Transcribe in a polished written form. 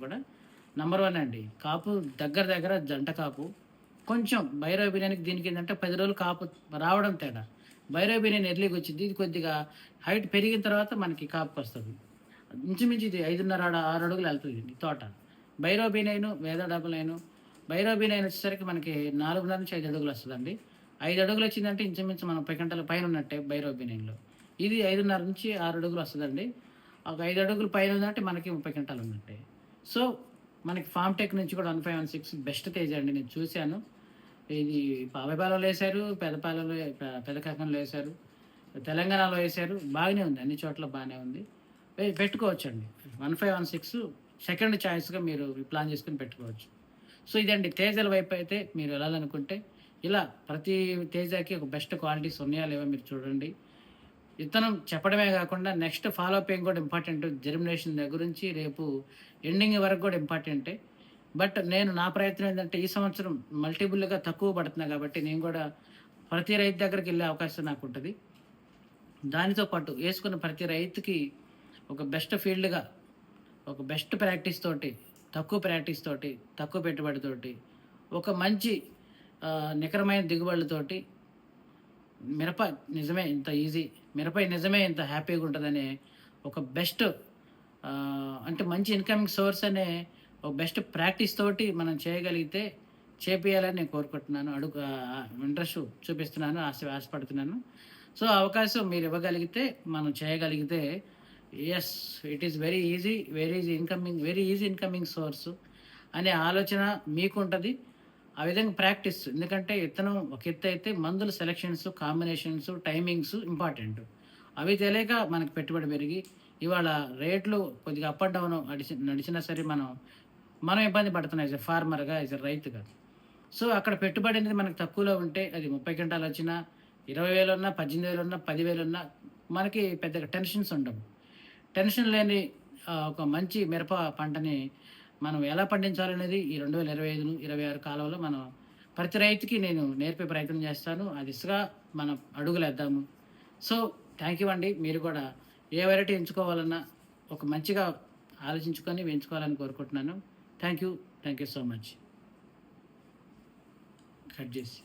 కూడా నంబర్ 1 అండి. కాపు దగ్గర దగ్గర జంట కాపు. కొంచెం భైరవ బిర్యానీకి దీనికి ఏంటంటే 10 రోజులు కాపు రావడం తేడా. భైరవ బిర్యానీ ఎర్లీగా వచ్చిద్ది. ఇది కొద్దిగా హైట్ పెరిగిన తర్వాత మనకి కాపుకొస్తది. ఇంచుమించు ఇది 5:30, 6 అడుగులు ఎళ్తది తోట. భైరవ బీ9, వేద డబల్ 9. భైరవ బీ9 వచ్చేసరికి మనకి 4.5-5 అడుగులు వస్తదండి. 5 అడుగులు వచ్చిందంటే ఇంచుమించు మనం 30 గంటల పైన ఉన్నట్టే భైరవ బీ9లో. ఇది 5.5-6 అడుగులు వస్తదండి. ఒక 5 అడుగులు పైన ఉందంటే మనకి 30 గంటలు ఉన్నట్టే. సో, మనకి ఫార్మ్‌టెక్ నుంచి కూడా 1516 బెస్ట్ తేజ అండి. నేను చూసాను. ఇది పావేపాలెంలో ఏశారు, పెదపాలెంలో పెదకాకంలో ఏశారు, తెలంగాణలో ఏశారు. బాగానే ఉంది. అన్ని చోట్ల బానే ఉంది. పెట్టుకోవచ్చండి. 1516 సెకండ్ చాయిస్‌గా మీరు ప్లాన్ చేసుకొని పెట్టుకోవచ్చు. సో, ఇదండి తేజాల వైపు అయితే మీరు వెళ్ళాలనుకుంటే ఇలా ప్రతి తేజాకి ఒక బెస్ట్ క్వాలిటీస్ ఉన్నాయా లేవా మీరు చూడండి. విత్తనం చెప్పడమే కాకుండా నెక్స్ట్ ఫాలో అప్ కూడా ఇంపార్టెంట్. జెర్మినేషన్ దగ్గర నుంచి రేపు ఎండింగ్ వరకు కూడా ఇంపార్టెంటే. బట్ నేను నా ప్రయత్నం ఏంటంటే ఈ సంవత్సరం మల్టిపుల్‌గా తక్కువ పడుతున్నా కాబట్టి నేను కూడా ప్రతి రైతు దగ్గరికెళ్ళే అవకాశం నాకుంటది. దానితో పాటు ఏసుకున్న ప్రతి రైతుకి ఒక బెస్ట్ ఫీల్డ్‌గా, ఒక బెస్ట్ ప్రాక్టీస్ తోటి, తక్కువ ప్రాక్టీస్ తోటి, తక్కువ పెట్టుబడితోటి, ఒక మంచి నికరమైన దిగుబడులతోటి మిరప నిజమే ఇంత ఈజీ, మిరప నిజమే ఇంత హ్యాపీగా ఉంటదనే ఒక బెస్ట్ అంటే మంచి ఇన్‌కమింగ్ సోర్స్ అనే ఒక బెస్ట్ ప్రాక్టీస్ తోటి మనం చేయగలిగితే చేపియాలని నేను కోరుకుంటున్నాను. ఇంట్రెస్ట్ చూపిస్తున్నాను, ఆశపడుతున్నాను. సో, అవకాశం మీరు ఇవ్వగలిగితే, మనం చేయగలిగితే yes, it is very easy incoming source అనే ఆలోచన మీకుంటది. ఆ విధంగా ప్రాక్టీస్. ఎందుకంటే విత్తనం ఒక ఎత్తయితే మందుల సెలక్షన్స్, కాంబినేషన్స్, టైమింగ్స్ ఇంపార్టెంట్. అవి తెలియక మనకు పెట్టుబడి పెరిగి ఇవాళ రేట్లు కొద్దిగా అప్ అండ్ డౌన్ నడిచినా సరే మనం ఇబ్బంది పడుతున్నాం యాస్ ఎ ఫార్మర్‌గా, యాస్ ఎ రైతుగా. సో, అక్కడ పెట్టుబడి అనేది మనకు తక్కువలో ఉంటే అది 30 క్వింటాలు వచ్చినా, 20,000 ఉన్నా, 18,000 ఉన్నా, 10,000 ఉన్నా మనకి పెద్దగా టెన్షన్స్ ఉండవు. టెన్షన్ లేని ఒక మంచి మిరప పంటని మనం ఎలా పండించాలనేది ఈ 2025, 26 కాలంలో మనం ప్రతి రైతుకి నేను నేర్పే ప్రయత్నం చేస్తాను. ఆ దిశగా మనం అడుగులేద్దాము. సో, థ్యాంక్ యూ అండి. మీరు కూడా ఏ వెరైటీ ఎంచుకోవాలన్నా ఒక మంచిగా ఆలోచించుకొని ఎంచుకోవాలని కోరుకుంటున్నాను. Thank you. Thank you so much. Cut చేసి